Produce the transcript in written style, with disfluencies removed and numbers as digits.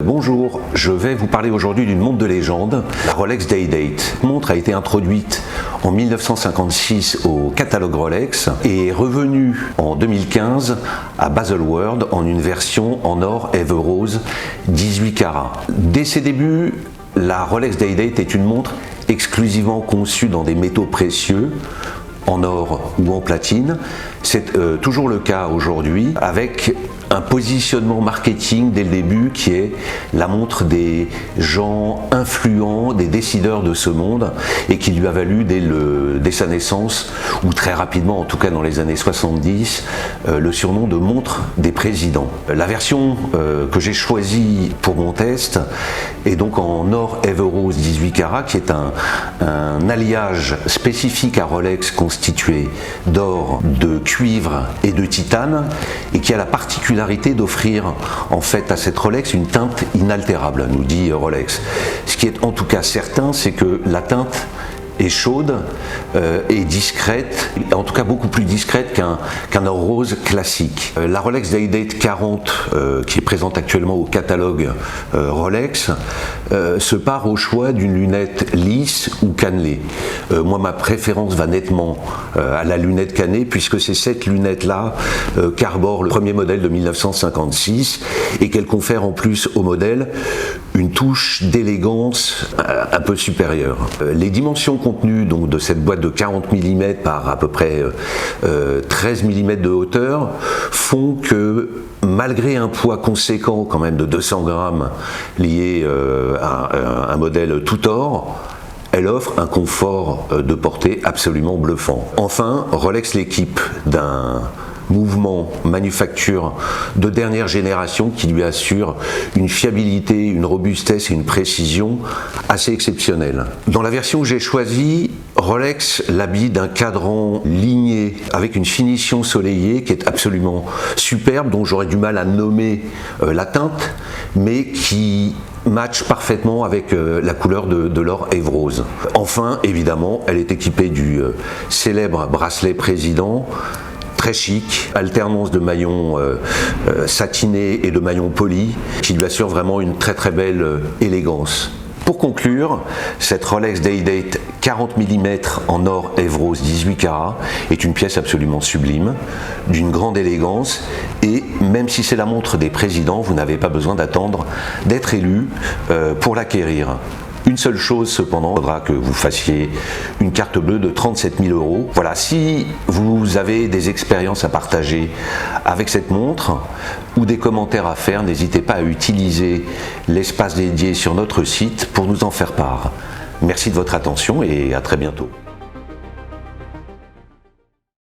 Bonjour, je vais vous parler aujourd'hui d'une montre de légende, la Rolex Day-Date. Cette montre a été introduite en 1956 au catalogue Rolex et est revenue en 2015 à Baselworld en une version en or Ever Rose 18 carats. Dès ses débuts, la Rolex Day-Date est une montre exclusivement conçue dans des métaux précieux, en or ou en platine. C'est toujours le cas aujourd'hui, avec un positionnement marketing dès le début qui est la montre des gens influents, des décideurs de ce monde, et qui lui a valu dès sa naissance, ou très rapidement, en tout cas dans les années 70, le surnom de montre des présidents. La version que j'ai choisie pour mon test est donc en or Ever Rose 18 carats, qui est un alliage spécifique à Rolex constitué d'or, de cuivre et de titane, et qui a la particularité d'offrir en fait à cette Rolex une teinte inaltérable, nous dit Rolex. Ce qui est en tout cas certain, c'est que la teinte est chaude et discrète, en tout cas beaucoup plus discrète qu'un or rose classique. La Rolex Day-Date 40 qui est présente actuellement au catalogue Rolex se part au choix d'une lunette lisse ou cannelée. Moi, ma préférence va nettement à la lunette cannelée, puisque c'est cette lunette-là qu'arbore le premier modèle de 1956 et qu'elle confère en plus au modèle une touche d'élégance un peu supérieure. Les dimensions contenues donc de cette boîte de 40 mm par à peu près 13 mm de hauteur font que, malgré un poids conséquent quand même de 200 grammes lié à un modèle tout or, elle offre un confort de portée absolument bluffant. Enfin, Rolex l'équipe d'un mouvement manufacture de dernière génération qui lui assure une fiabilité, une robustesse et une précision assez exceptionnelles. Dans la version que j'ai choisie, Rolex l'habille d'un cadran ligné avec une finition soleillée qui est absolument superbe, dont j'aurais du mal à nommer la teinte, mais qui match parfaitement avec la couleur de l'or Ever Rose. Enfin, évidemment, elle est équipée du célèbre bracelet président, très chic, alternance de maillons satinés et de maillons polis, qui lui assure vraiment une très belle élégance. Pour conclure, cette Rolex Day-Date 40 mm en or Ever Rose 18 carats est une pièce absolument sublime, d'une grande élégance, et même si c'est la montre des présidents, vous n'avez pas besoin d'attendre d'être élu pour l'acquérir. Une seule chose cependant, il faudra que vous fassiez une carte bleue de 37 000 €. Voilà, si vous avez des expériences à partager avec cette montre ou des commentaires à faire, n'hésitez pas à utiliser l'espace dédié sur notre site pour nous en faire part. Merci de votre attention et à très bientôt.